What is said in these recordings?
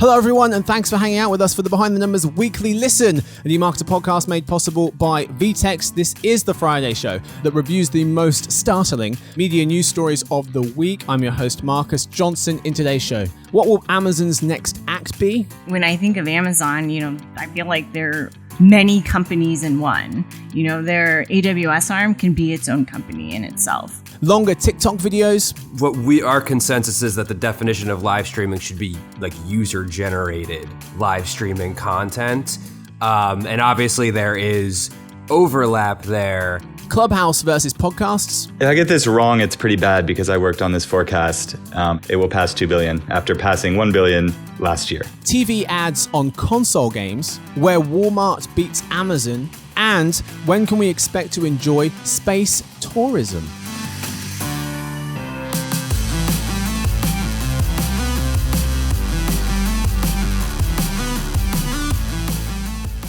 Hello everyone, and thanks for hanging out with us for the Behind the Numbers Weekly Listen, a new marketer podcast made possible by VTEX. This is the Friday show that reviews the most startling media news stories of the week. I'm your host, Marcus Johnson. In today's show, what will Amazon's next act be? When I think of Amazon, I feel like they're many companies in one. Their AWS arm can be its own company in itself. Longer TikTok videos. Our consensus is that the definition of live streaming should be like user-generated live streaming content. And obviously there is overlap there. Clubhouse versus podcasts. If I get this wrong, it's pretty bad because I worked on this forecast. It will pass 2 billion after passing 1 billion last year. TV ads on console games, where Walmart beats Amazon, and when can we expect to enjoy space tourism?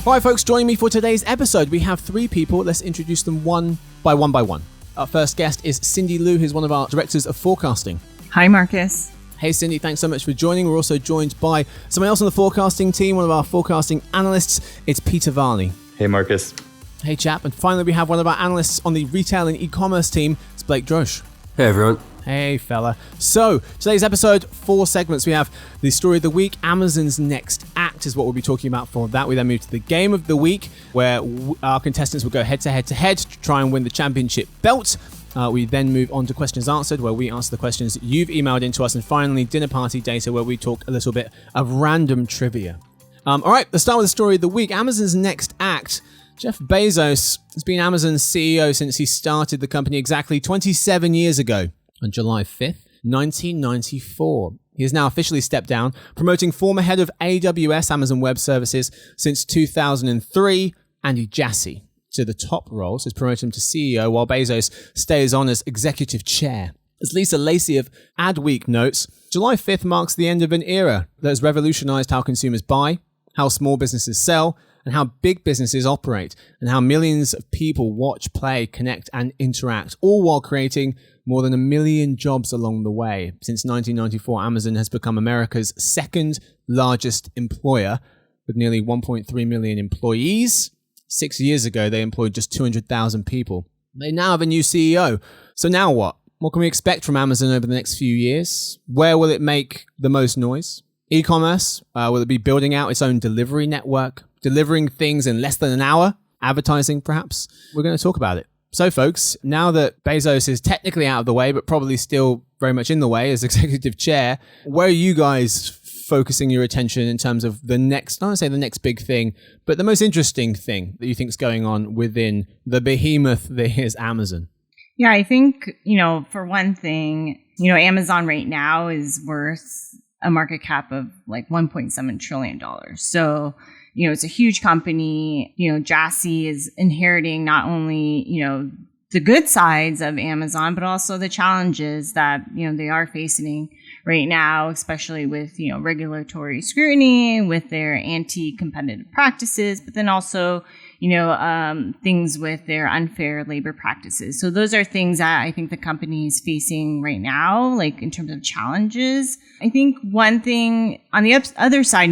All right, folks, joining me for today's episode, we have three people. Let's introduce them one by one. Our first guest is Cindy Liu, who's one of our directors of forecasting. Hi, Marcus. Hey, Cindy, thanks so much for joining. We're also joined by someone else on the forecasting team, one of our forecasting analysts. It's Peter Varley. Hey, Marcus. Hey, chap. And finally, we have one of our analysts on the retail and e-commerce team. It's Blake Drosh. Hey, everyone. Hey, fella. So, today's episode, 4 segments. We have the story of the week. Amazon's next act is what we'll be talking about for that. We then move to the game of the week, where our contestants will go head-to-head to try and win the championship belt. We then move on to questions answered, where we answer the questions that you've emailed into us. And finally, dinner party data, where we talk a little bit of random trivia. All right, let's start with the story of the week. Amazon's next act. Jeff Bezos has been Amazon's CEO since he started the company exactly 27 years ago. On July 5th, 1994. He has now officially stepped down, promoting former head of AWS, Amazon Web Services, since 2003, Andy Jassy, to the top role, so he's promoted him to CEO, while Bezos stays on as executive chair. As Lisa Lacey of Adweek notes, July 5th marks the end of an era that has revolutionized how consumers buy, how small businesses sell, and how big businesses operate, and how millions of people watch, play, connect, and interact, all while creating more than 1 million jobs along the way. Since 1994, Amazon has become America's second largest employer, with nearly 1.3 million employees. 6 years ago, they employed just 200,000 people. They now have a new CEO. So now what? What can we expect from Amazon over the next few years? Where will it make the most noise? E-commerce? Will it be building out its own delivery network? Delivering things in less than an hour? Advertising, perhaps? We're going to talk about it. So, folks, now that Bezos is technically out of the way, but probably still very much in the way as executive chair, where are you guys focusing your attention in terms of the next, I don't want to say the next big thing, but the most interesting thing that you think is going on within the behemoth that is Amazon? Yeah, I think, for one thing, Amazon right now is worth a market cap of like $1.7 trillion. So, it's a huge company. Jassy is inheriting not only, the good sides of Amazon, but also the challenges that, they are facing right now, especially with, regulatory scrutiny, with their anti-competitive practices, but then also, things with their unfair labor practices. So those are things that I think the company is facing right now, like in terms of challenges. I think one thing on the other side,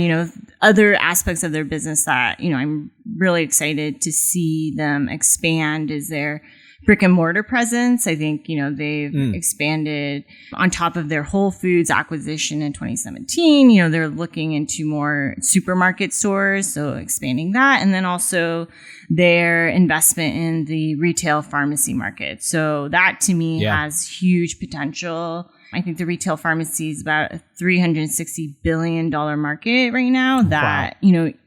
other aspects of their business that, I'm really excited to see them expand is their brick and mortar presence. I think, they've expanded on top of their Whole Foods acquisition in 2017. They're looking into more supermarket stores, so expanding that. And then also their investment in the retail pharmacy market. So that to me has huge potential. I think the retail pharmacy is about a $360 billion market right now that,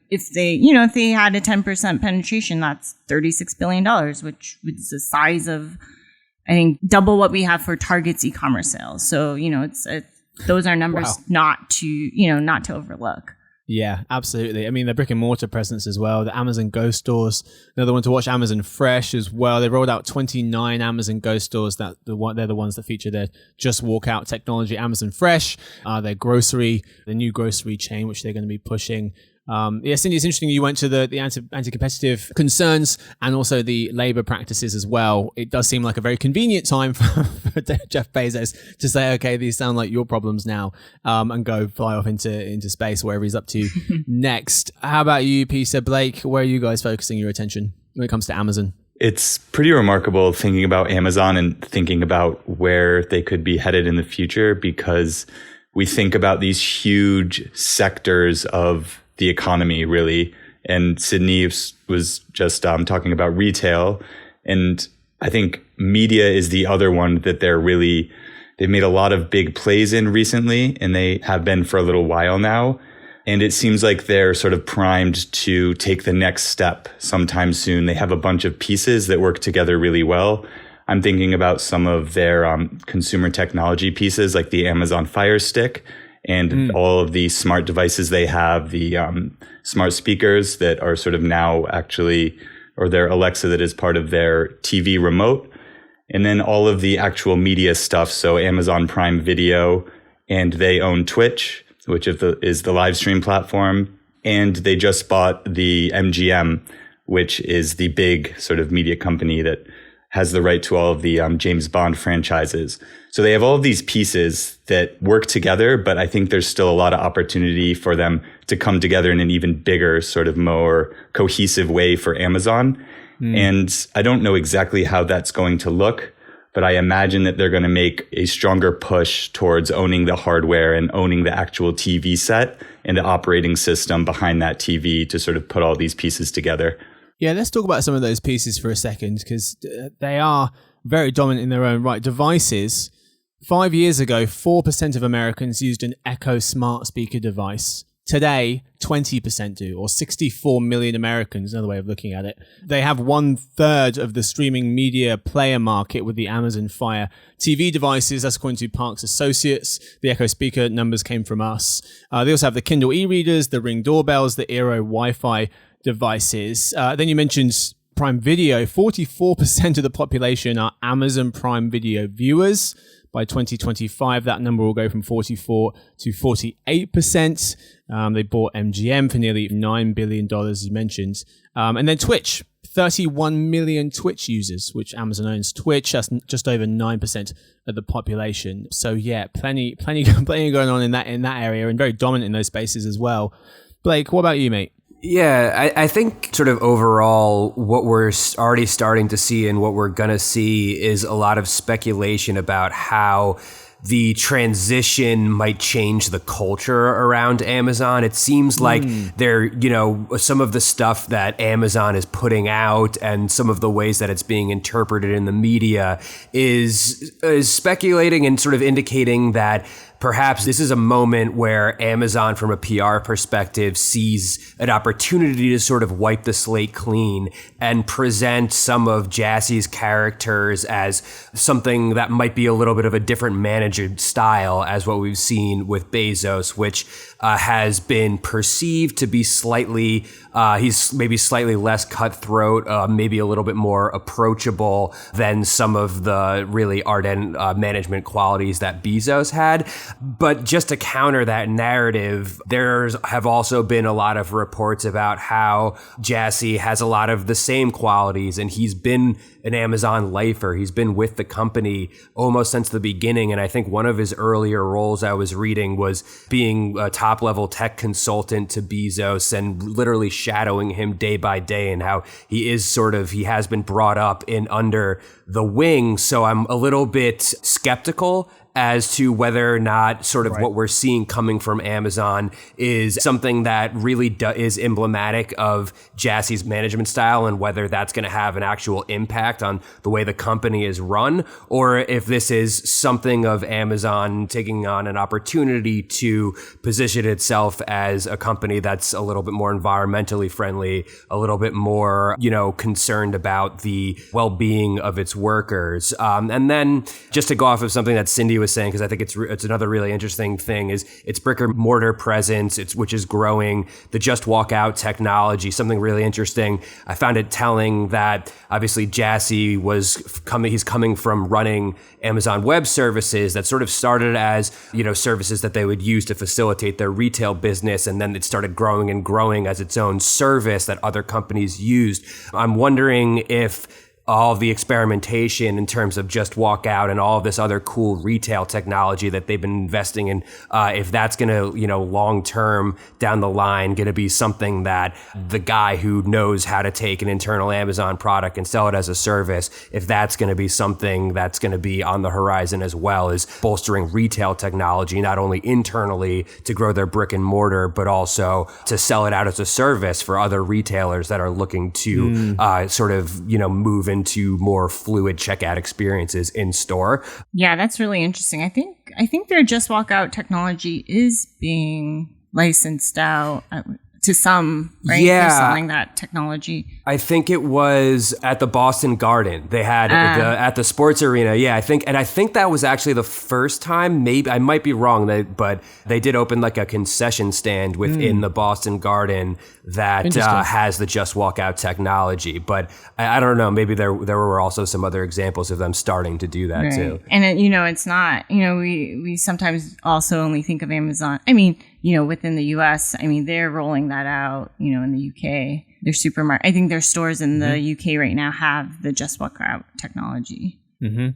if they had a 10% penetration, that's $36 billion, which is the size of, I think, double what we have for Target's e-commerce sales. So, those are numbers not to overlook. Yeah, absolutely. I mean, the brick and mortar presence as well, the Amazon Go stores, another one to watch, Amazon Fresh as well. They rolled out 29 Amazon Go stores they're the ones that feature their just walk out technology. Amazon Fresh, their grocery, the new grocery chain, which they're going to be pushing. Yeah, Cindy, it's interesting you went to the anti-competitive concerns and also the labor practices as well. It does seem like a very convenient time for Jeff Bezos to say, okay, these sound like your problems now, and go fly off into space, wherever he's up to next. How about you, Peter, Blake? Where are you guys focusing your attention when it comes to Amazon? It's pretty remarkable thinking about Amazon and thinking about where they could be headed in the future, because we think about these huge sectors of the economy, really. And Sydney was just talking about retail. And I think media is the other one that they've made a lot of big plays in recently, and they have been for a little while now. And it seems like they're sort of primed to take the next step sometime soon. They have a bunch of pieces that work together really well. I'm thinking about some of their consumer technology pieces, like the Amazon Fire Stick, and all of the smart devices they have, the smart speakers that are sort of now actually, or their Alexa that is part of their TV remote. And then all of the actual media stuff. So Amazon Prime Video, and they own Twitch, which is the live stream platform. And they just bought the MGM, which is the big sort of media company that has the right to all of the James Bond franchises. So they have all of these pieces that work together, but I think there's still a lot of opportunity for them to come together in an even bigger, sort of more cohesive way for Amazon. And I don't know exactly how that's going to look, but I imagine that they're going to make a stronger push towards owning the hardware and owning the actual TV set and the operating system behind that TV to sort of put all these pieces together. Yeah, let's talk about some of those pieces for a second, because they are very dominant in their own right. Devices. 5 years ago, 4% of Americans used an Echo smart speaker device. Today, 20% do, or 64 million Americans, another way of looking at it. They have 1/3 of the streaming media player market with the Amazon Fire TV devices. That's according to Parks Associates. The Echo speaker numbers came from us. They also have the Kindle e-readers, the Ring doorbells, the Eero Wi-Fi devices. Then you mentioned Prime Video. 44% of the population are Amazon Prime Video viewers. By 2025, that number will go from 44 to 48%. They bought MGM for nearly $9 billion, as you mentioned. And then Twitch, 31 million Twitch users, which Amazon owns Twitch. That's just over 9% of the population. So yeah, plenty going on in that area, and very dominant in those spaces as well. Blake, what about you, mate? Yeah, I think sort of overall what we're already starting to see and what we're going to see is a lot of speculation about how the transition might change the culture around Amazon. It seems like some of the stuff that Amazon is putting out and some of the ways that it's being interpreted in the media is speculating and sort of indicating that perhaps this is a moment where Amazon, from a PR perspective, sees an opportunity to sort of wipe the slate clean and present some of Jassie's characters as something that might be a little bit of a different manager style as what we've seen with Bezos, which has been perceived to be slightly, he's maybe slightly less cutthroat, maybe a little bit more approachable than some of the really ardent management qualities that Bezos had. But just to counter that narrative, there have also been a lot of reports about how Jassy has a lot of the same qualities, and he's been an Amazon lifer. He's been with the company almost since the beginning. And I think one of his earlier roles I was reading was being a top-level tech consultant to Bezos and literally shadowing him day by day, and how he has been brought up in under the wing. So I'm a little bit skeptical as to whether or not sort of what we're seeing coming from Amazon is something that really is emblematic of Jassy's management style, and whether that's going to have an actual impact on the way the company is run, or if this is something of Amazon taking on an opportunity to position itself as a company that's a little bit more environmentally friendly, a little bit more, concerned about the well-being of its workers. And then just to go off of something that Cindy was saying, because I think it's another really interesting thing, is its brick and mortar presence, which is growing, the just walk out technology, something really interesting. I found it telling that obviously Jassy he's coming from running Amazon Web Services that sort of started as, services that they would use to facilitate their retail business. And then it started growing and growing as its own service that other companies used. I'm wondering if all of the experimentation in terms of just walk out and all of this other cool retail technology that they've been investing in, if that's going to, long term down the line, going to be something that the guy who knows how to take an internal Amazon product and sell it as a service, if that's going to be something that's going to be on the horizon as well as bolstering retail technology, not only internally to grow their brick and mortar, but also to sell it out as a service for other retailers that are looking to move into more fluid checkout experiences in store. Yeah, that's really interesting. I think their just walk out technology is being licensed out to some, right? Yeah. They're selling that technology. I think it was at the Boston Garden. They had at the sports arena. Yeah, I think that was actually the first time. Maybe I might be wrong, but they did open like a concession stand within the Boston Garden that has the just walk out technology. But I don't know. Maybe there were also some other examples of them starting to do that too. And it's not. We sometimes also only think of Amazon. I mean, within the U.S. I mean, they're rolling that out. In the U.K. Their supermarket. I think their stores in the UK right now have the just walk out technology. Mm-hmm.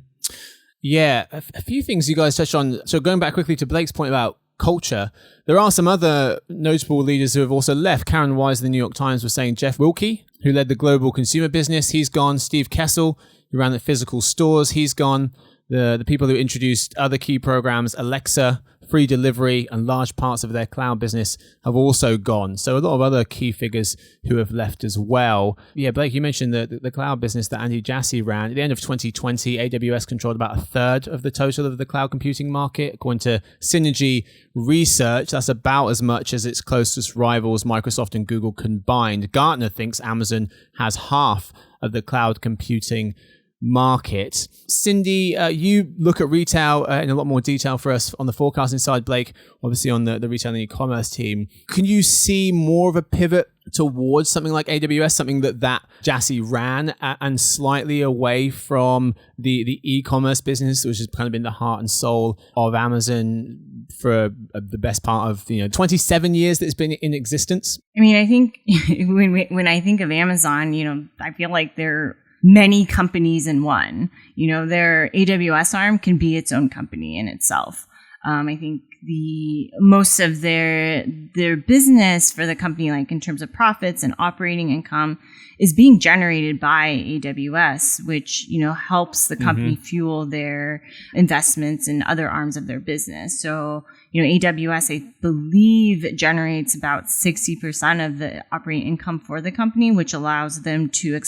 Yeah, a few things you guys touched on. So going back quickly to Blake's point about culture, there are some other notable leaders who have also left. Karen Wise of the New York Times was saying Jeff Wilke, who led the global consumer business, he's gone. Steve Kessel, who ran the physical stores, he's gone. The people who introduced other key programs, Alexa, free delivery, and large parts of their cloud business have also gone. So a lot of other key figures who have left as well. Yeah, Blake, you mentioned the cloud business that Andy Jassy ran. At the end of 2020, AWS controlled about a third of the total of the cloud computing market. According to Synergy Research, that's about as much as its closest rivals, Microsoft and Google combined. Gartner thinks Amazon has half of the cloud computing market. Cindy, you look at retail in a lot more detail for us on the forecasting side. Blake, obviously on the retail and e-commerce team. Can you see more of a pivot towards something like AWS, something that Jassy ran, and slightly away from the e-commerce business, which has kind of been the heart and soul of Amazon for the best part of 27 years that it's been in existence? I mean, I think when I think of Amazon, I feel like they're many companies in one. Their AWS arm can be its own company in itself. I think most of their business for the company, like in terms of profits and operating income, is being generated by AWS, which helps the company fuel their investments in other arms of their business. So AWS, I believe, generates about 60% of the operating income for the company, which allows them to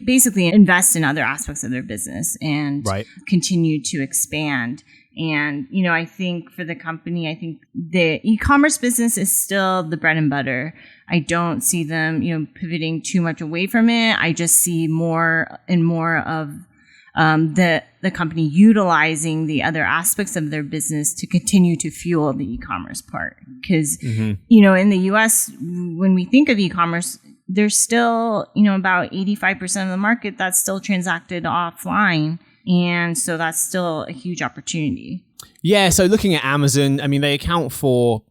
basically invest in other aspects of their business and continue to expand. And, I think for the company, I think the e-commerce business is still the bread and butter. I don't see them, pivoting too much away from it. I just see more and more of the company utilizing the other aspects of their business to continue to fuel the e-commerce part. Because, in the US, when we think of e-commerce, there's still, about 85% of the market that's still transacted offline. And so that's still a huge opportunity. Yeah. So looking at Amazon, I mean, they account for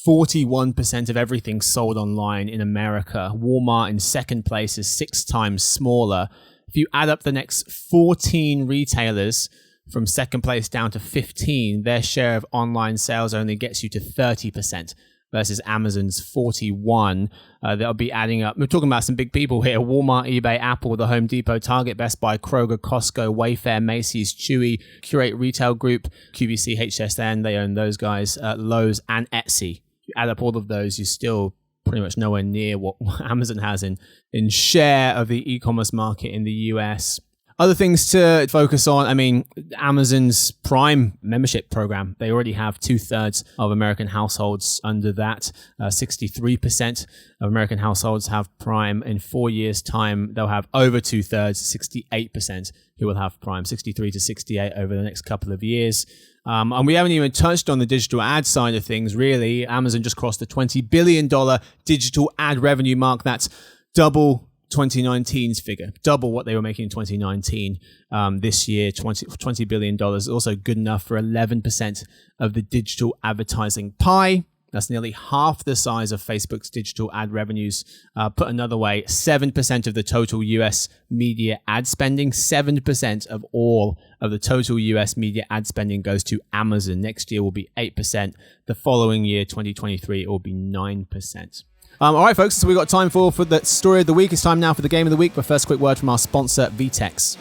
41% of everything sold online in America. Walmart in second place is 6 times smaller. If you add up the next 14 retailers from second place down to 15, their share of online sales only gets you to 30%. Versus Amazon's 41. That'll be adding up. We're talking about some big people here. Walmart, eBay, Apple, the Home Depot, Target, Best Buy, Kroger, Costco, Wayfair, Macy's, Chewy, Curate Retail Group, QVC, HSN, they own those guys, Lowe's, and Etsy. You add up all of those, you're still pretty much nowhere near what Amazon has in share of the e-commerce market in the US. Other things to focus on, I mean, Amazon's Prime membership program, they already have 2/3 of American households under that. 63% of American households have Prime. In 4 years' time, they'll have over 2/3, 68% who will have Prime, 63 to 68 over the next couple of years. And we haven't even touched on the digital ad side of things, really. Amazon just crossed the $20 billion digital ad revenue mark. That's double 2019's figure, double what they were making in 2019. This year, $20 billion is also good enough for 11% of the digital advertising pie. That's nearly half the size of Facebook's digital ad revenues. Put another way, 7% of the total US media ad spending, 7% of all of the total US media ad spending goes to Amazon. Next year will be 8%. The following year, 2023, it will be 9%. All right, folks, so we've got time for the story of the week. It's time now for the game of the week, but first, quick word from our sponsor, VTEX.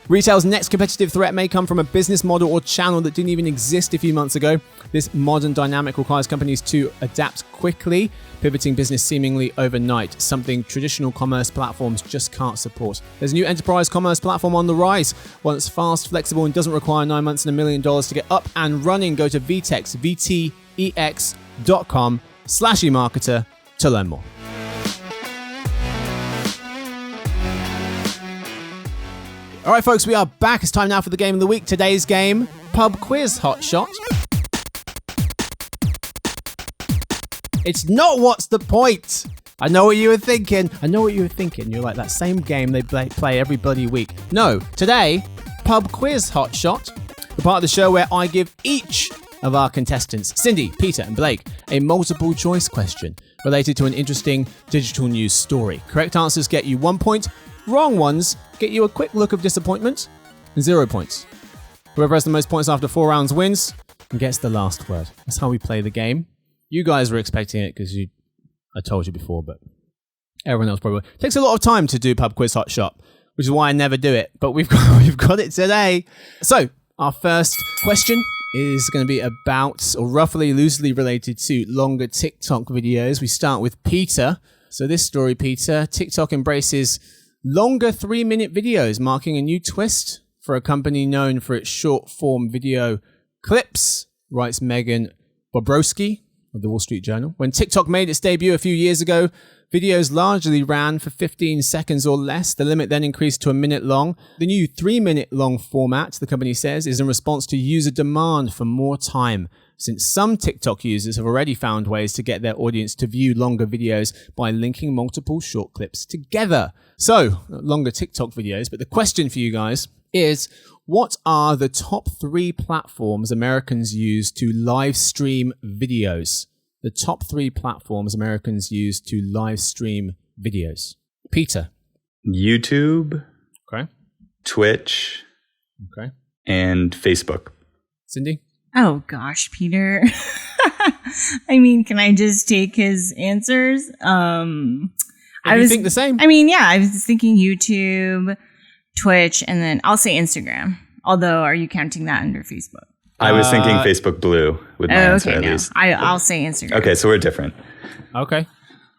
Retail's next competitive threat may come from a business model or channel that didn't even exist a few months ago. This modern dynamic requires companies to adapt quickly, pivoting business seemingly overnight, something traditional commerce platforms just can't support. There's a new enterprise commerce platform on the rise. One that's fast, flexible, and doesn't require 9 months and $1 million to get up and running. Go to VTEX, VTEX.com/eMarketer to learn more. All right, folks, we are back. It's time now for the game of the week. Today's game, Pub Quiz Hot Shot. It's not what's the point. I know what you were thinking. You're like, that same game they play every bloody week. No, today, Pub Quiz Hot Shot, the part of the show where I give each of our contestants, Cindy, Peter, and Blake, a multiple choice question related to an interesting digital news story. Correct answers get you 1 point. Wrong ones get you a quick look of disappointment and 0 points. Whoever has the most points after 4 rounds wins and gets the last word. That's how we play the game. You guys were expecting it because I told you before, but everyone else probably will. It takes a lot of time to do Pub Quiz Hot Shot, which is why I never do it, but we've got it today. So our first question is going to be about, or roughly loosely related to, longer TikTok videos. We start with Peter. So this story, Peter, TikTok embraces longer 3-minute videos, marking a new twist for a company known for its short-form video clips, writes Megan Bobrowski of the Wall Street Journal. When TikTok made its debut a few years ago, videos largely ran for 15 seconds or less. The limit then increased to a minute long. The new 3-minute long format, the company says, is in response to user demand for more time, since some TikTok users have already found ways to get their audience to view longer videos by linking multiple short clips together. So, longer TikTok videos, but the question for you guys is, what are the top 3 platforms Americans use to live stream videos? The top 3 platforms Americans use to live stream videos. Peter. YouTube. Okay. Twitch. Okay. And Facebook. Cindy? Oh gosh, Peter. I mean, can I just take his answers? You think the same? I mean, yeah, I was thinking YouTube, Twitch, and then I'll say Instagram. Although, are you counting that under Facebook? I was thinking Facebook Blue with my answer, at least. I'll say Instagram. Okay, so we're different. Okay.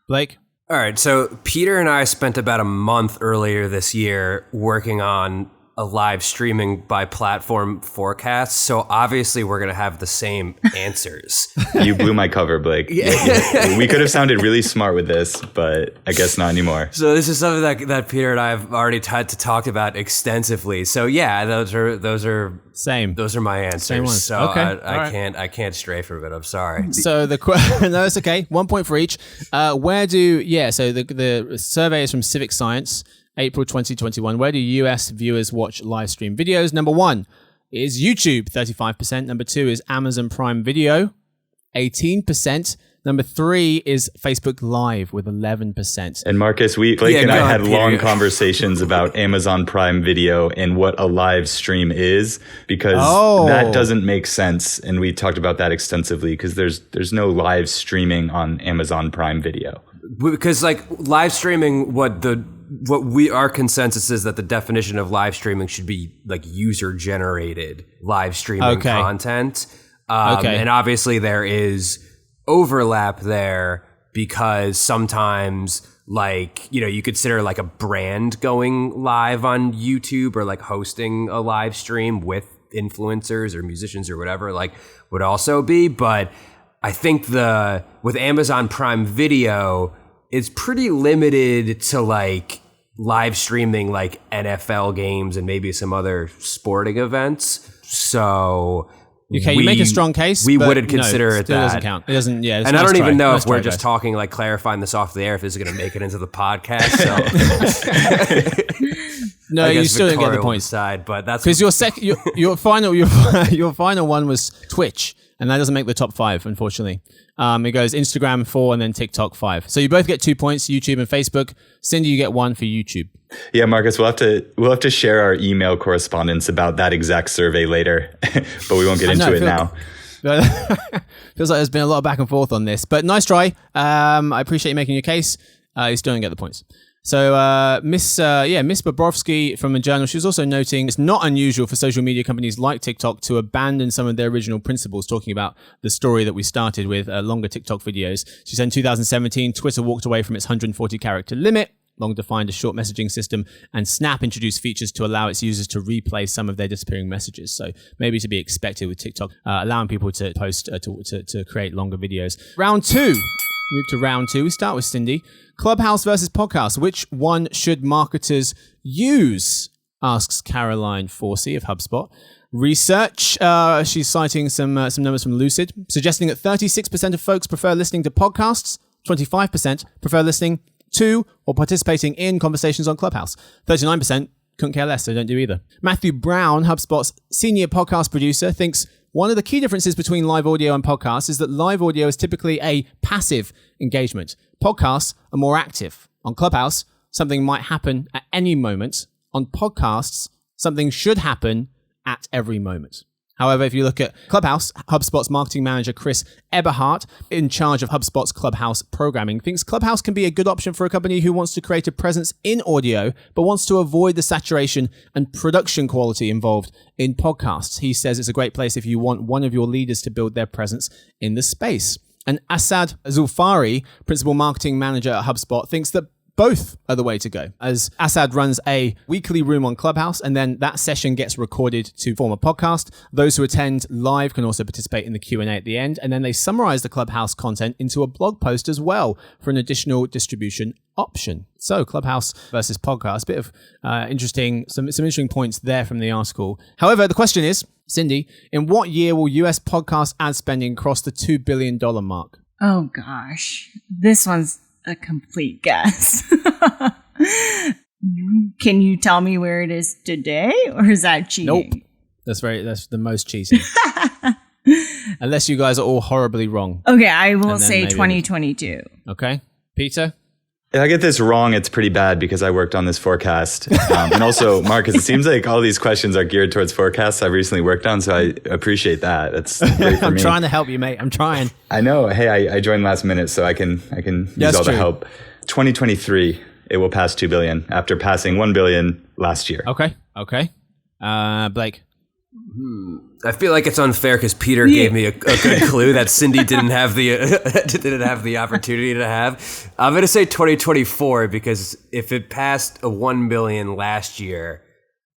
Blake? All right, so Peter and I spent about a month earlier this year working on a live streaming by platform forecast, so obviously we're going to have the same answers. You blew my cover, Blake. Yeah. We could have sounded really smart with this, but I guess not anymore. So this is something that Peter and I have already had to talk about extensively. So yeah, those are same. Those are my answers. Same ones. So okay. I can't stray from it. I'm sorry. So no, it's okay. 1 point for each. So the survey is from Civic Science. April 2021. Where do US viewers watch live stream videos? Number 1 is YouTube, 35%. Number 2 is Amazon Prime Video, 18%. Number 3 is Facebook Live with 11%. And Marcus, Blake and I had long conversations about Amazon Prime Video and what a live stream is, because that doesn't make sense. And we talked about that extensively because there's no live streaming on Amazon Prime Video. Because like live streaming, our consensus is that the definition of live streaming should be like user generated live streaming content. And obviously there is overlap there because sometimes like, you know, you consider like a brand going live on YouTube or like hosting a live stream with influencers or musicians or whatever, like would also be. But I think with Amazon Prime Video, it's pretty limited to like live streaming like NFL games and maybe some other sporting events. So okay, you make a strong case. We wouldn't consider it that. It doesn't count. It doesn't. Yeah, and I don't even know if we're just talking like clarifying this off the air if this is going to make it into the podcast. So no, you still didn't get the point side, but that's because your final one was Twitch, and that doesn't make the top 5, unfortunately. It goes Instagram 4 and then TikTok 5. So you both get 2 points, YouTube and Facebook. Cindy, you get 1 for YouTube. Yeah, Marcus, we'll have to share our email correspondence about that exact survey later, but we won't get into it now. Feels like there's been a lot of back and forth on this, but nice try. I appreciate you making your case. You still don't get the points. So Miss Bobrovsky from a journal, she was also noting it's not unusual for social media companies like TikTok to abandon some of their original principles, talking about the story that we started with, longer TikTok videos. She said in 2017, Twitter walked away from its 140 character limit, long defined a short messaging system, and Snap introduced features to allow its users to replay some of their disappearing messages. So maybe to be expected with TikTok, allowing people to post, to create longer videos. Round 2. Move to round 2. We start with Cindy. Clubhouse versus podcast. Which one should marketers use? Asks Caroline Forsey of HubSpot. Research, she's citing some numbers from Lucid, suggesting that 36% of folks prefer listening to podcasts, 25% prefer listening to or participating in conversations on Clubhouse. 39% couldn't care less, so don't do either. Matthew Brown, HubSpot's senior podcast producer, thinks one of the key differences between live audio and podcasts is that live audio is typically a passive engagement. Podcasts are more active. On Clubhouse, something might happen at any moment. On podcasts, something should happen at every moment. However, if you look at Clubhouse, HubSpot's marketing manager, Chris Eberhardt, in charge of HubSpot's Clubhouse programming, thinks Clubhouse can be a good option for a company who wants to create a presence in audio, but wants to avoid the saturation and production quality involved in podcasts. He says it's a great place if you want one of your leaders to build their presence in the space. And Asad Zulfari, principal marketing manager at HubSpot, thinks that both are the way to go, as Asad runs a weekly room on Clubhouse, and then that session gets recorded to form a podcast. Those who attend live can also participate in the Q&A at the end, and then they summarize the Clubhouse content into a blog post as well for an additional distribution option. So Clubhouse versus podcast, bit of some interesting points there from the article. However, the question is, Cindy, in what year will US podcast ad spending cross the $2 billion mark? Oh gosh, this one's a complete guess. Can you tell me where it is today, or is that cheating? Nope. That's the most cheating. Unless you guys are all horribly wrong. Okay, I will say 2022. Okay. Peter? If I get this wrong, it's pretty bad because I worked on this forecast. And also, Marcus, it seems like all these questions are geared towards forecasts I've recently worked on, so I appreciate that. That's great for I'm me. trying to help you, mate. I'm trying. I know. Hey, I joined last minute, so I can use all the help. 2023, it will pass 2 billion after passing 1 billion last year. Okay. Blake? I feel like it's unfair because Peter gave me a good clue that Cindy didn't have the opportunity to have. I'm going to say 2024 because if it passed a 1 billion last year,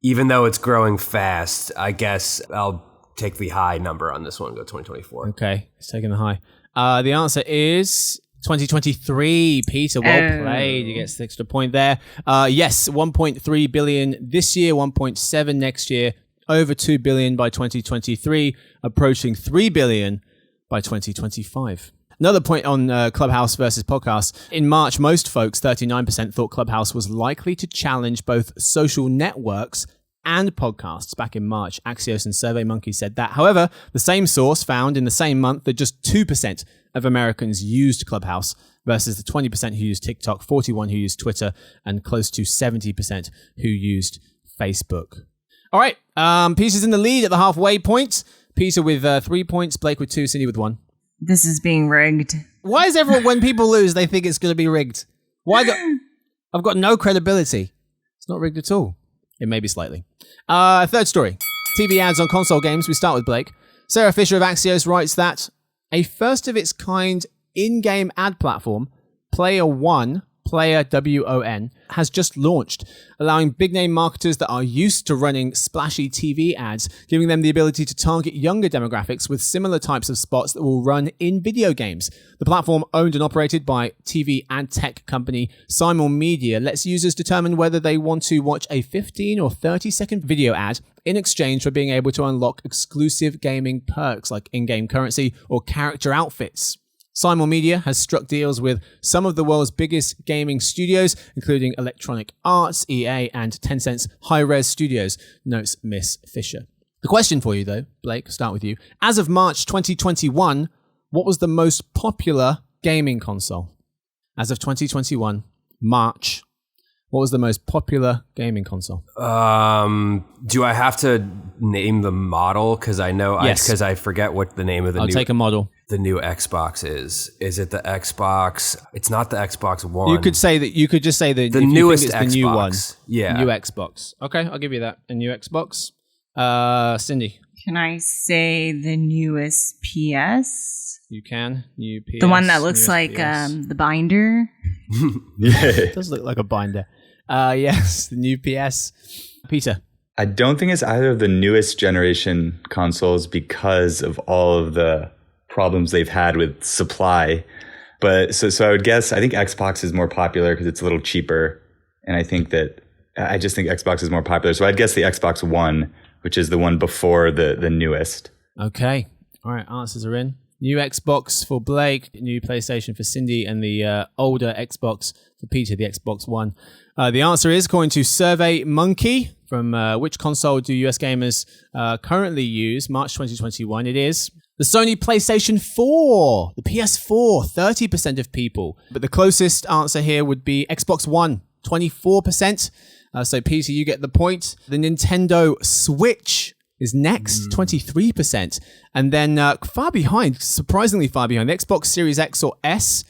even though it's growing fast, I guess I'll take the high number on this one. Go 2024. Okay, it's taking the high. The answer is 2023. Peter, well played. You get an extra point there. Yes, 1.3 billion this year, 1.7 next year. Over 2 billion by 2023, approaching 3 billion by 2025. Another point on Clubhouse versus podcasts. In March, most folks, 39%, thought Clubhouse was likely to challenge both social networks and podcasts. Back in March, Axios and SurveyMonkey said that. However, the same source found in the same month that just 2% of Americans used Clubhouse versus the 20% who used TikTok, 41% who used Twitter, and close to 70% who used Facebook. All right, Peter's in the lead at the halfway point. Peter with 3 points, Blake with 2, Cindy with 1. This is being rigged. Why is everyone, when people lose, they think it's going to be rigged? I've got no credibility. It's not rigged at all. It may be slightly. Third story, TV ads on console games. We start with Blake. Sarah Fisher of Axios writes that a first-of-its-kind in-game ad platform, Player One, Player WON, has just launched, allowing big-name marketers that are used to running splashy TV ads, giving them the ability to target younger demographics with similar types of spots that will run in video games. The platform, owned and operated by TV ad tech company Simon Media, lets users determine whether they want to watch a 15 or 30-second video ad in exchange for being able to unlock exclusive gaming perks like in-game currency or character outfits. Simon Media has struck deals with some of the world's biggest gaming studios, including Electronic Arts, EA, and Tencent's Hi-Res Studios, notes Miss Fisher. The question for you, though, Blake, start with you. As of March 2021, what was the most popular gaming console? As of 2021, March, what was the most popular gaming console? Do I have to name the model? Because I know, Yes. because I forget what the name of I'll take a model. the new Xbox is. Is it the Xbox? It's not the Xbox One. You could say that. You could just say the newest it's Xbox. the new one. Yeah, New Xbox. Okay, I'll give you that. A new Xbox. Cindy, Can I say the newest PS? you can. New PS. The one that looks new like PS. the binder? Yeah. It does look like a binder. Yes, the new PS. Peter. I don't think it's either of the newest generation consoles because of all of the problems they've had with supply. But so I would guess, I think Xbox is more popular because it's a little cheaper. And I just think Xbox is more popular. So I'd guess the Xbox One, which is the one before the newest. Okay. All right, answers are in. New Xbox for Blake, new PlayStation for Cindy, and the older Xbox for Peter, the Xbox One. The answer is, according to SurveyMonkey, from which console do US gamers currently use, March 2021, it is the Sony PlayStation 4, the PS4, 30% of people. But the closest answer here would be Xbox One, 24%. So Peter, you get the point. The Nintendo Switch is next, 23%. And then far behind, surprisingly far behind, the Xbox Series X or S.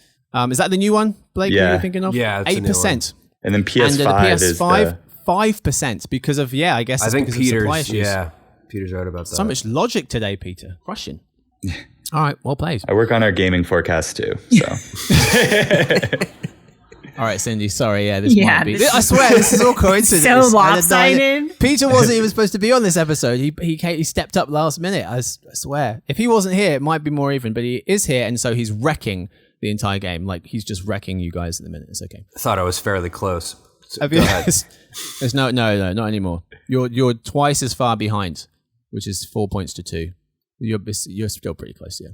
Is that the new one, Blake, Yeah. you're thinking of? Yeah, it's a new 8%. And then PS5 and the PS5, is 5% because of, I guess I it's think because of supply Peter's. issues. Yeah, Peter's right about that. So much logic today, Peter. Crushing. All right, well played. I work on our gaming forecast too. So All right, Cindy, sorry. Yeah, this Yeah, might be. this I swear, this is all coincidence. So I had no idea. lopsided. Peter wasn't even supposed to be on this episode. He stepped up last minute. I swear. If he wasn't here, it might be more even. But he is here, and so he's wrecking the entire game. Like he's just wrecking you guys at the minute. It's okay. I thought I was fairly close. So Have go you- ahead. There's no, not anymore. You're twice as far behind, which is 4 points to 2. You're still pretty close, yeah.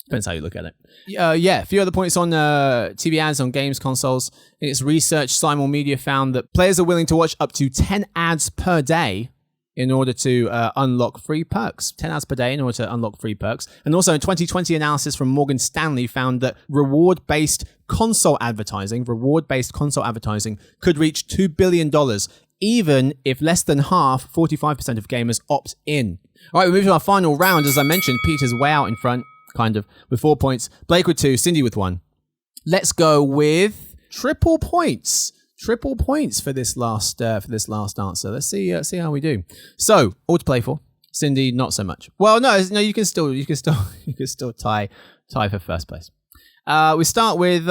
Depends how you look at it. A few other points on TV ads on games consoles. In its research, Simon Media found that players are willing to watch up to 10 ads per day in order to unlock free perks. 10 ads per day in order to unlock free perks. And also, a 2020 analysis from Morgan Stanley found that reward-based console advertising could reach $2 billion, even if less than half, 45% of gamers opt in. All right, we move to our final round. As I mentioned, Peter's way out in front, kind of, with 4 points. Blake with 2, Cindy with 1. Let's go with triple points. Triple points for this last answer. Let's see how we do. So, all to play for. Cindy, not so much. Well, no, you can still tie for first place. We start with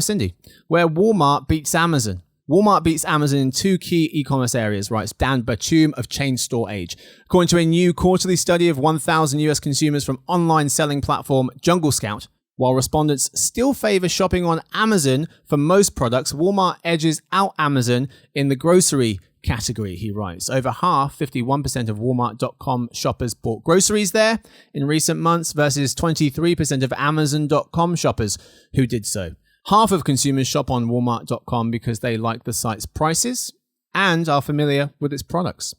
Cindy, where Walmart beats Amazon. Walmart beats Amazon in 2 key e-commerce areas, writes Dan Batum of Chain Store Age. According to a new quarterly study of 1,000 US consumers from online selling platform Jungle Scout, while respondents still favor shopping on Amazon for most products, Walmart edges out Amazon in the grocery category, he writes. Over half, 51% of Walmart.com shoppers bought groceries there in recent months versus 23% of Amazon.com shoppers who did so. Half of consumers shop on Walmart.com because they like the site's prices and are familiar with its products.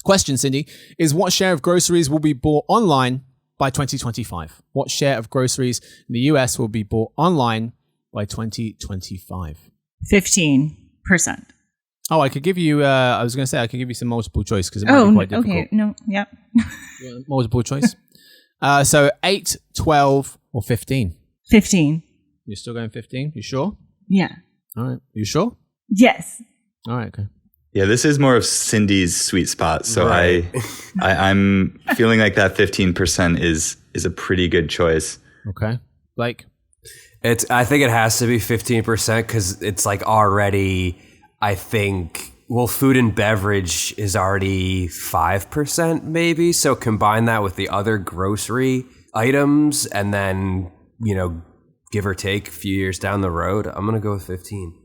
Question, Cindy, is what share of groceries will be bought online by 2025? What share of groceries in the US will be bought online by 2025? 15%. Oh, I could give you, I was going to say I could give you some multiple choice because it might be quite difficult. Okay. No, yep. Multiple choice. So 8, 12, or 15? 15. You're still going 15? You sure? Yeah. All right. You sure? Yes. All right, okay. yeah, this is more of Cindy's sweet spot. So Right. I'm feeling like that 15% is a pretty good choice. Okay. Blake? I think it has to be 15% because it's like already, I think, well, food and beverage is already 5% maybe. So combine that with the other grocery items and then, give or take a few years down the road, I'm going to go with 15.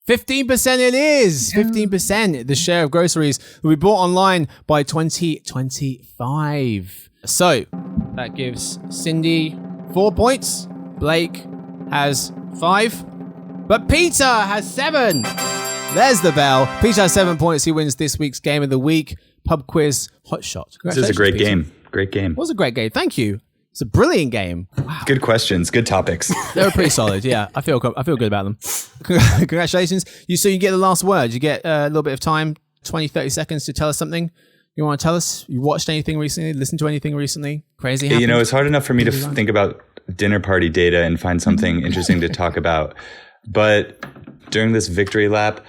15% it is. 15%. The share of groceries will be bought online by 2025. So that gives Cindy 4 points. Blake has 5. But Peter has 7. There's the bell. Peter has 7 points. He wins this week's Game of the Week. Pub quiz hot shot. This is a great Peter. game. Great game. It was a great game. Thank you. It's a brilliant game. Wow. Good questions. Good topics. They were pretty solid. Yeah, I feel good about them. Congratulations. So you get the last word. You get a little bit of time, 20, 30 seconds to tell us something. You want to tell us? You watched anything recently? Listened to anything recently? Crazy happened? It's hard enough for me to think about dinner party data and find something interesting to talk about. But during this victory lap,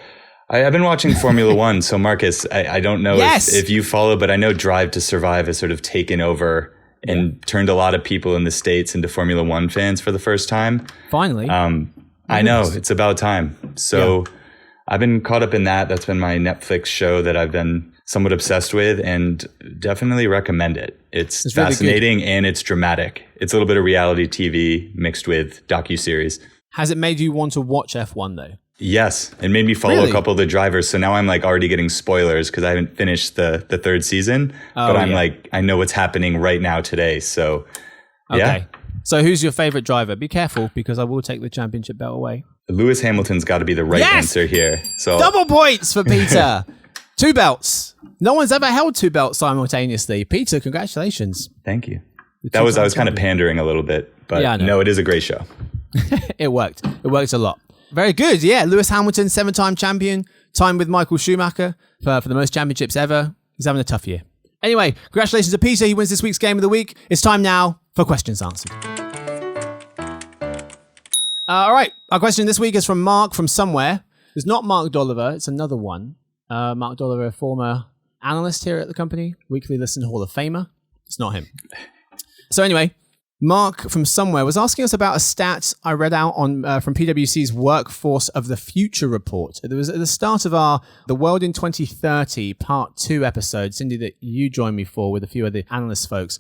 I've been watching Formula One. So Marcus, I don't know if you follow, but I know Drive to Survive has sort of taken over and turned a lot of people in the States into Formula One fans for the first time. Finally. I know, it's about time. So I've been caught up in that. That's been my Netflix show that I've been somewhat obsessed with and definitely recommend it. It's fascinating really and it's dramatic. It's a little bit of reality TV mixed with docuseries. Has it made you want to watch F1 though? Yes, it made me follow a couple of the drivers. So now I'm like already getting spoilers because I haven't finished the third season. But I'm like, I know what's happening right now today. So, yeah. So who's your favorite driver? Be careful because I will take the championship belt away. Lewis Hamilton's got to be the right answer here. So double points for Peter. 2 belts. No one's ever held 2 belts simultaneously. Peter, congratulations. Thank you. I was kind of pandering a little bit, but no, it is a great show. It worked. It worked a lot. Very good. Yeah. Lewis Hamilton, 7-time champion, timed with Michael Schumacher for the most championships ever. He's having a tough year. Anyway, congratulations to Peter. He wins this week's Game of the Week. It's time now for Questions Answered. All right. Our question this week is from Mark from somewhere. It's not Mark Dolliver. It's another one. Mark Dolliver, a former analyst here at the company, weekly listener, Hall of Famer. It's not him. So anyway, Mark from somewhere was asking us about a stat I read out on from PwC's Workforce of the Future report. It was at the start of our The World in 2030 Part 2 episode, Cindy, that you joined me for with a few of the analyst folks,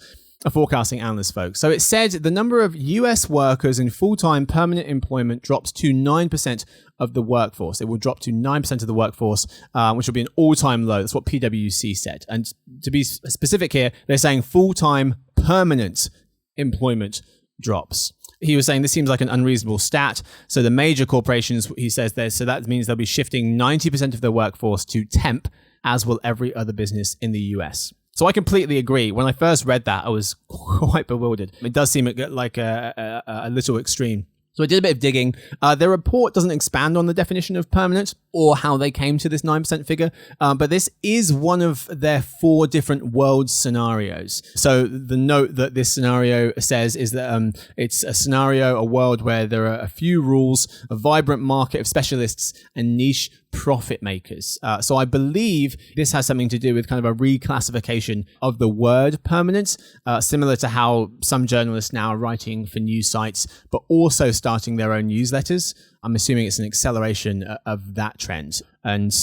forecasting analyst folks. So it said the number of US workers in full-time permanent employment drops to 9% of the workforce. It will drop to 9% of the workforce, which will be an all-time low. That's what PwC said. And to be specific here, they're saying full-time permanent employment drops. He was saying this seems like an unreasonable stat. So the major corporations, he says there, so that means they'll be shifting 90% of their workforce to temp, as will every other business in the US. So I completely agree. When I first read that, I was quite bewildered. It does seem like a little extreme. So I did a bit of digging. Their report doesn't expand on the definition of permanent or how they came to this 9% figure, but this is one of their 4 different world scenarios. So the note that this scenario says is that it's a scenario, a world where there are a few rules, a vibrant market of specialists and niche profit makers. So I believe this has something to do with kind of a reclassification of the word permanent, similar to how some journalists now are writing for news sites, but also starting their own newsletters. I'm assuming it's an acceleration of that trend. And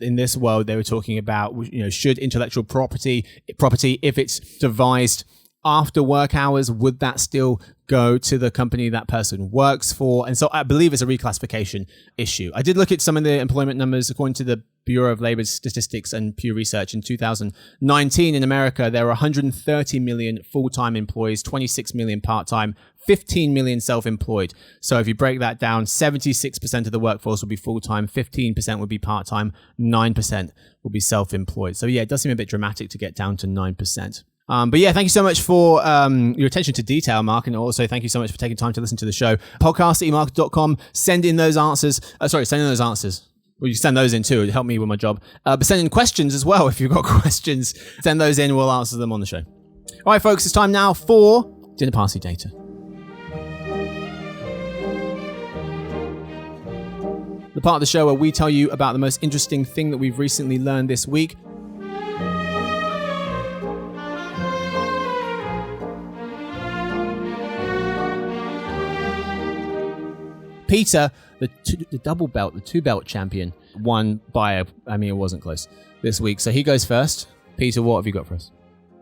in this world, they were talking about, should intellectual property, if it's devised after work hours, would that still go to the company that person works for? And so I believe it's a reclassification issue. I did look at some of the employment numbers according to the Bureau of Labor Statistics and Pew Research. In 2019 in America, there were 130 million full-time employees, 26 million part-time, 15 million self-employed. So if you break that down, 76% of the workforce would be full-time, 15% would be part-time, 9% would be self-employed. So yeah, it does seem a bit dramatic to get down to 9%. But yeah, thank you so much for your attention to detail, Mark, and also thank you so much for taking time to listen to the show. Podcast@emarket.com. Send in those answers. Send in those answers. Well, you send those in too. It'd help me with my job. But send in questions as well if you've got questions. Send those in. We'll answer them on the show. All right, folks, it's time now for Dinner Party Data. The part of the show where we tell you about the most interesting thing that we've recently learned this week. Peter, the double belt, the 2-belt champion, won by it wasn't close this week. So he goes first. Peter, what have you got for us?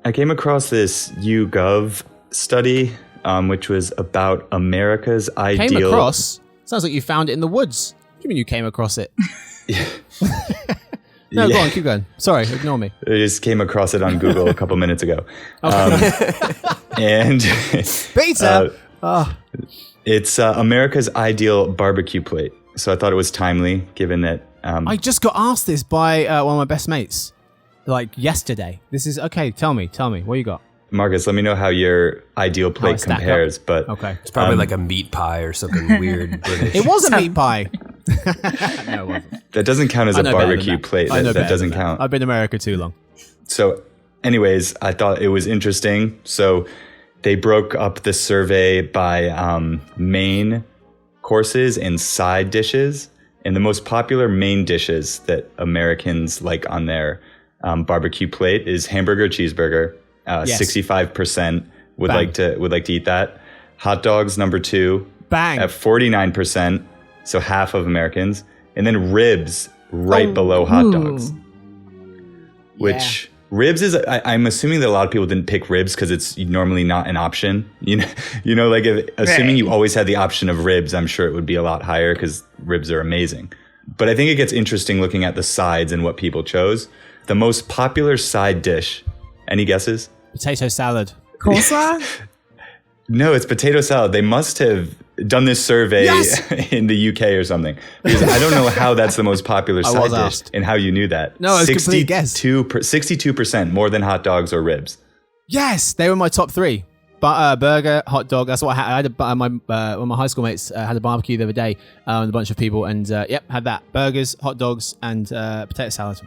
I came across this YouGov study, which was about America's ideal. Came across? Sounds like you found it in the woods. What do you mean you came across it? No, go on, keep going. Sorry, ignore me. I just came across it on Google a couple minutes ago. And Peter! it's America's ideal barbecue plate. So I thought it was timely, given that... I just got asked this by one of my best mates, like yesterday. This is, okay, tell me, what you got? Marcus, let me know how your ideal plate compares. But okay, it's probably like a meat pie or something weird British. It was a meat pie. No, it wasn't. That doesn't count as a barbecue plate. That doesn't count. I've been in America too long. So anyways, I thought it was interesting. So they broke up the survey by main courses and side dishes. And the most popular main dishes that Americans like on their barbecue plate is hamburger, cheeseburger. 65% would like to eat that. Hot dogs, number 2. Bang. At 49%, so half of Americans. And then ribs right below hot dogs. Which ribs is, I'm assuming that a lot of people didn't pick ribs because it's normally not an option. Like assuming you always had the option of ribs, I'm sure it would be a lot higher because ribs are amazing. But I think it gets interesting looking at the sides and what people chose. The most popular side dish, any guesses? Potato salad. Coleslaw? No, it's potato salad. They must have done this survey in the UK or something. Because I don't know how that's the most popular side dish and how you knew that. No, it's a complete guess. 62% more than hot dogs or ribs. Yes, they were my top 3. But burger, hot dog. That's what I had. One of my high school mates had a barbecue the other day with a bunch of people, and had that. Burgers, hot dogs, and potato salad.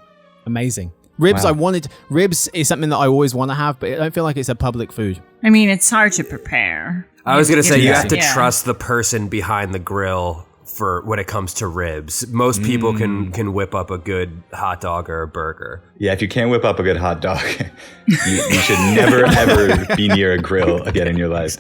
Amazing. Ribs, wow. Ribs is something that I always want to have, but I don't feel like it's a public food. I mean, it's hard to prepare. I was going to say, you have to trust the person behind the grill for when it comes to ribs. Most people can whip up a good hot dog or a burger. Yeah, if you can't whip up a good hot dog, you should never, ever be near a grill again in your life.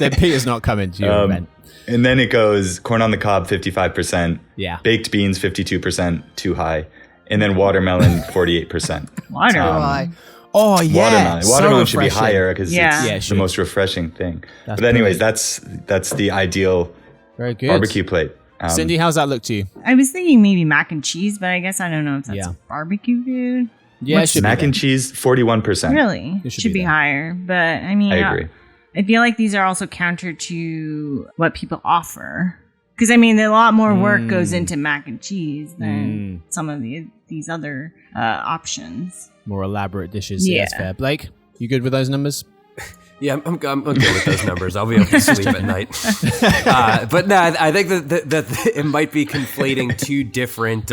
Then Peter's not coming to your event. And then it goes corn on the cob, 55%. Yeah. Baked beans, 52%, too high. And then watermelon, 48%. Watermelon. Oh, yeah. Watermelon should be higher because it's the most refreshing thing. But anyways, that's the ideal very good barbecue plate. Cindy, how's that look to you? I was thinking maybe mac and cheese, but I guess I don't know if that's barbecue food. Yeah, mac and cheese, 41%. Really? It should be higher. But I mean, I agree. I feel like these are also counter to what people offer. Because, I mean, a lot more work goes into mac and cheese than some of these other options. More elaborate dishes. Yeah, that's fair. Blake, you good with those numbers? Yeah, I'm good with those numbers. I'll be able to sleep at night. But no, I think that it might be conflating two different,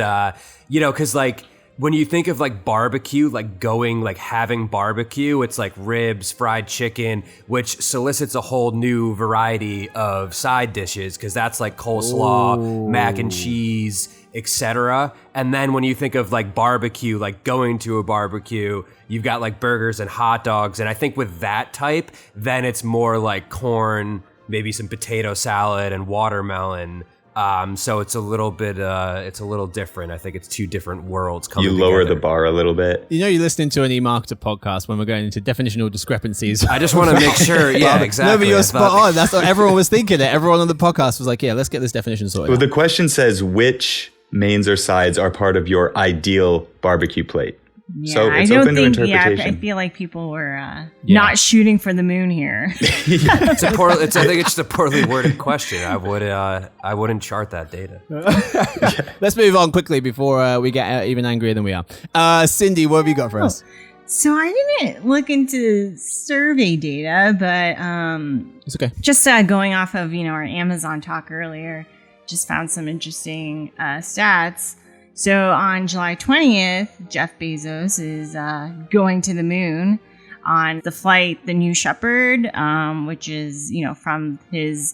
because like when you think of like barbecue, like having barbecue, it's like ribs, fried chicken, which solicits a whole new variety of side dishes because that's like coleslaw, mac and cheese, etc. And then when you think of like barbecue, like going to a barbecue, you've got like burgers and hot dogs. And I think with that type, then it's more like corn, maybe some potato salad and watermelon. So it's a little bit, it's a little different. I think it's two different worlds coming together. You lower the bar a little bit. You're listening to an e-marketer podcast when we're going into definitional discrepancies. I just want to make sure. Yeah, exactly. No, but you're spot on. That's what everyone was thinking. Everyone on the podcast was like, yeah, let's get this definition sorted. Well, the question says, which mains or sides are part of your ideal barbecue plate? Yeah, so it's open to interpretation. Yeah, I feel like people were not shooting for the moon here. I think it's just a poorly worded question. I wouldn't chart that data. Let's move on quickly before we get even angrier than we are. Cindy, what have you got for us? So I didn't look into survey data, but it's okay. Just going off of our Amazon talk earlier, just found some interesting stats. So on July 20th, Jeff Bezos is going to the moon on the flight, the New Shepard, which is, from his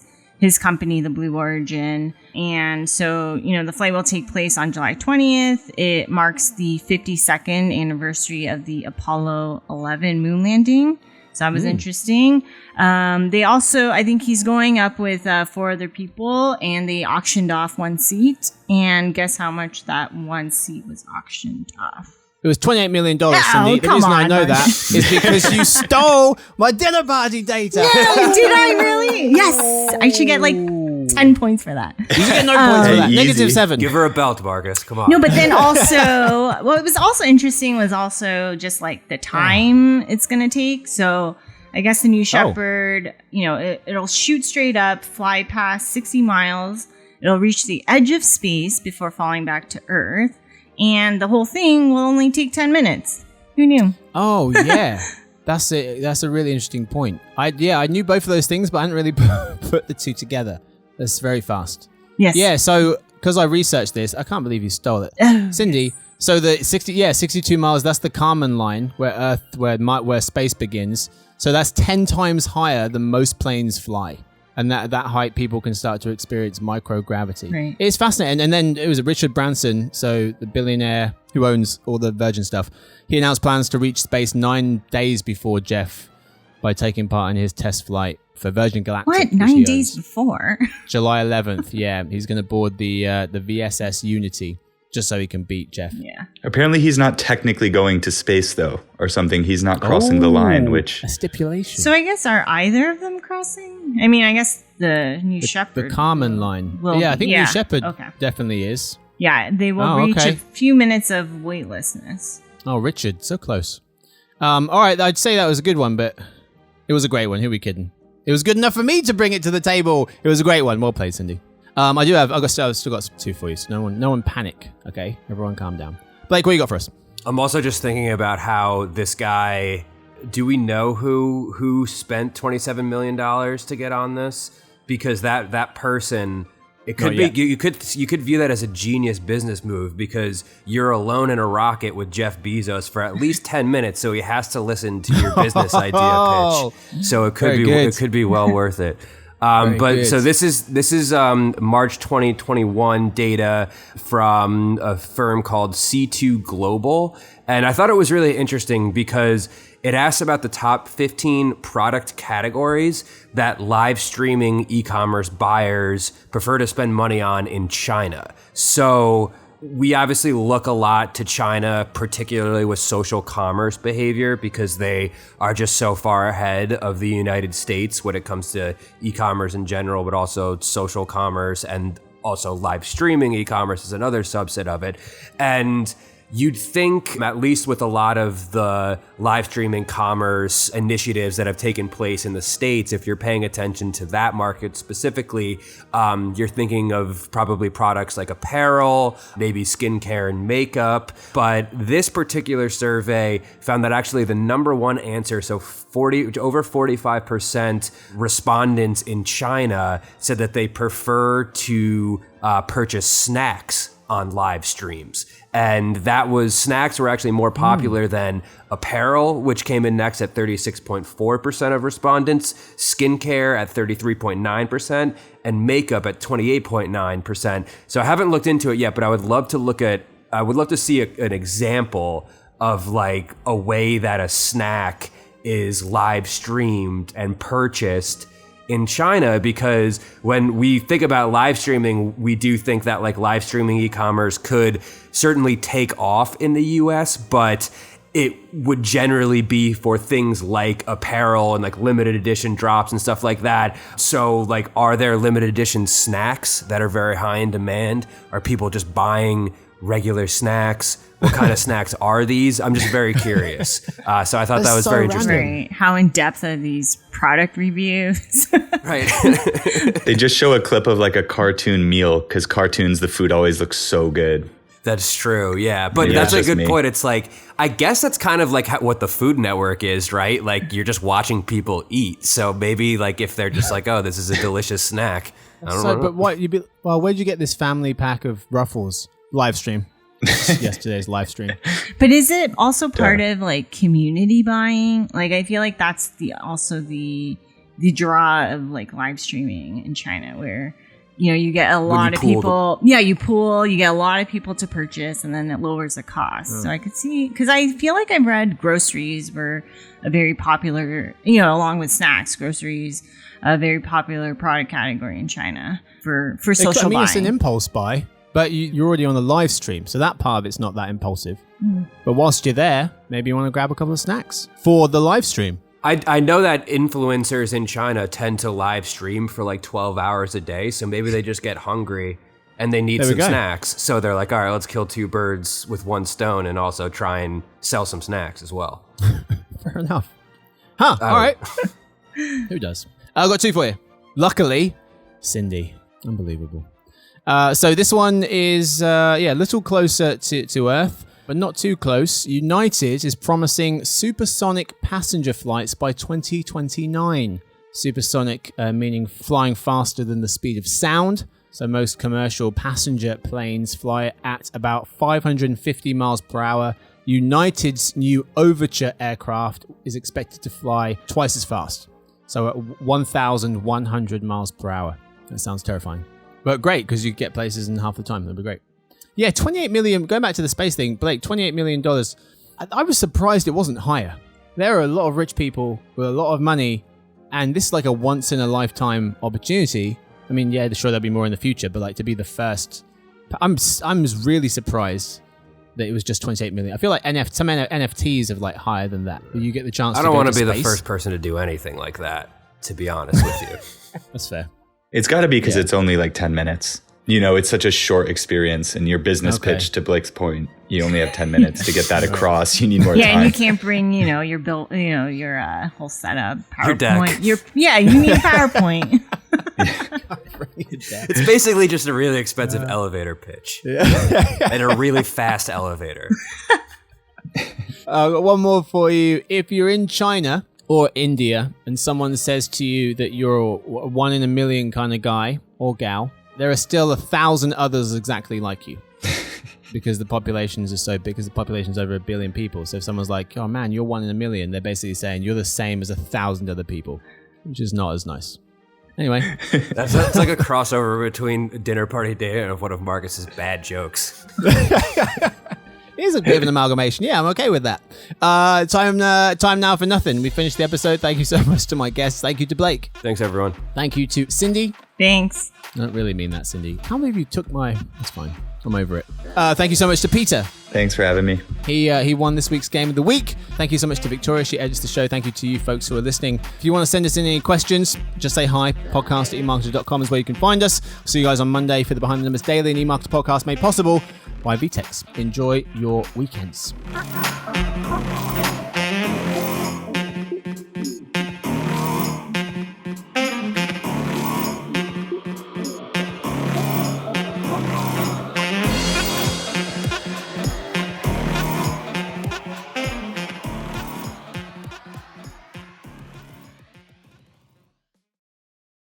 company, the Blue Origin. And so, the flight will take place on July 20th. It marks the 52nd anniversary of the Apollo 11 moon landing. So that was interesting. They also, I think he's going up with 4 other people, and they auctioned off 1 seat. And guess how much that 1 seat was auctioned off? It was $28 million, Cindy. The reason I know that is because you stole my dinner party data. No, did I really? Yes. I should get like 10 points for that. You should get no points for that. Easy. -7. Give her a belt, Marcus. Come on. No, but then also, what was also interesting was also just like the time it's going to take. So I guess the New Shepard, it'll shoot straight up, fly past 60 miles. It'll reach the edge of space before falling back to Earth. And the whole thing will only take 10 minutes. Who knew? Oh, yeah. That's a really interesting point. I knew both of those things, but I hadn't really put the two together. That's very fast. Yes. Yeah, so because I researched this, I can't believe you stole it. Cindy, so the 62 miles, that's the Kármán line where space begins. So that's 10 times higher than most planes fly. And that height, people can start to experience microgravity. Right. It's fascinating. And then it was Richard Branson, so the billionaire who owns all the Virgin stuff. He announced plans to reach space 9 days before Jeff by taking part in his test flight for Virgin Galactic. What? 9 days before? July 11th, yeah. He's going to board the VSS Unity just so he can beat Jeff. Yeah. Apparently he's not technically going to space, though, or something. He's not crossing the line, which... A stipulation. So I guess, are either of them crossing? I mean, I guess the New Shepard. The Kármán line. Will I think be. New Shepard Okay. definitely is. Yeah, they will reach a few minutes of weightlessness. Oh, Richard, so close. All right, I'd say that was a good one, but it was a great one. Who are we kidding? It was good enough for me to bring it to the table. It was a great one. Well played, Cindy. I've still got 2 for you, so no one panic, okay? Everyone calm down. Blake, what you got for us? I'm also just thinking about how this guy, do we know who spent $27 million to get on this? Because that person, it could be, you could view that as a genius business move, because you're alone in a rocket with Jeff Bezos for at least 10 minutes, so he has to listen to your business idea pitch. So it could be well worth it. So this is March 2021 data from a firm called C2 Global. And I thought it was really interesting because it asks about the top 15 product categories that live streaming e-commerce buyers prefer to spend money on in China. So we obviously look a lot to China, particularly with social commerce behavior, because they are just so far ahead of the United States when it comes to e-commerce in general, but also social commerce, and also live streaming e-commerce is another subset of it. And you'd think, at least with a lot of the live streaming commerce initiatives that have taken place in the States, if you're paying attention to that market specifically, you're thinking of probably products like apparel, maybe skincare and makeup. But this particular survey found that actually the number one answer, so over 45% respondents in China said that they prefer to purchase snacks on live streams. And snacks were actually more popular than apparel, which came in next at 36.4% of respondents, skincare at 33.9%, and makeup at 28.9%. So I haven't looked into it yet, but I would love to see an example of like a way that a snack is live streamed and purchased in China, because when we think about live streaming, we do think that like live streaming e-commerce could certainly take off in the US, but it would generally be for things like apparel and like limited edition drops and stuff like that. So like, are there limited edition snacks that are very high in demand? Are people just buying regular snacks? What kind of snacks are these? I'm just very curious. So I thought that was so very interesting. Right. How in depth are these product reviews? Right. They just show a clip of like a cartoon meal, because cartoons, the food always looks so good. That's true, yeah. But that's a good point. It's like, I guess that's kind of like what the Food Network is, right? Like, you're just watching people eat. So maybe like if they're just like, oh, this is a delicious snack. I don't know. But where'd you get this family pack of Ruffles? Live stream. Yesterday's live stream. But is it also part of like community buying? Like, I feel like that's also the draw of like live streaming in China, where you get a lot of people. You pool. You get a lot of people to purchase, and then it lowers the cost. So I could see, because I feel like I've read groceries were a very popular, along with snacks, groceries, a very popular product category in China for social buying. It's an impulse buy, but you're already on the live stream, so that part of it's not that impulsive. But whilst you're there, maybe you want to grab a couple of snacks for the live stream. I know that influencers in China tend to live stream for like 12 hours a day, so maybe they just get hungry and they need some snacks. So they're like, all right, let's kill two birds with one stone and also try and sell some snacks as well. Fair enough. All right. Who does? I've got two for you. Luckily, Cindy. Unbelievable. So this one is, a little closer to Earth, but not too close. United is promising supersonic passenger flights by 2029. Supersonic meaning flying faster than the speed of sound. So most commercial passenger planes fly at about 550 miles per hour. United's new Overture aircraft is expected to fly twice as fast. So at 1,100 miles per hour. That sounds terrifying. But great, because you get places in half the time. That'd be great. Yeah, 28 million, going back to the space thing, Blake, $28 million. I was surprised it wasn't higher. There are a lot of rich people with a lot of money, and this is like a once-in-a-lifetime opportunity. I mean, yeah, sure, there'll be more in the future, but like to be the first... I'm really surprised that it was just 28 million. I feel like some NFTs have like higher than that. You get the chance to go to space. I don't want to be the first person to do anything like that, to be honest with you. That's fair. It's got to be because it's only like 10 minutes. It's such a short experience, and your business pitch, to Blake's point, you only have 10 minutes to get that across. You need more time. Yeah, and you can't bring, your build, your whole setup, PowerPoint. Your deck. You need a PowerPoint. It's basically just a really expensive elevator pitch. And a really fast elevator. One more for you. If you're in China or India and someone says to you that you're a 1 in a million kind of guy or gal, there are still 1,000 others exactly like you. Because the populations are so big, because the population's over 1 billion people. So if someone's like, oh man, you're 1 in a million, they're basically saying you're the same as 1,000 other people, which is not as nice. Anyway. That's like a crossover between Dinner Party Day and one of Marcus's bad jokes. Here's a bit of an amalgamation. Yeah, I'm okay with that. Time now for nothing. We finished the episode. Thank you so much to my guests. Thank you to Blake. Thanks, everyone. Thank you to Cindy. Thanks. I don't really mean that, Cindy. How many of you took my... That's fine. I'm over it. Thank you so much to Peter. Thanks for having me. He won this week's Game of the Week. Thank you so much to Victoria. She edits the show. Thank you to you folks who are listening. If you want to send us in any questions, just say hi. podcast@emarketer.com is where you can find us. See you guys on Monday for the Behind the Numbers Daily and eMarketer podcast made possible by VTEX. Enjoy your weekends.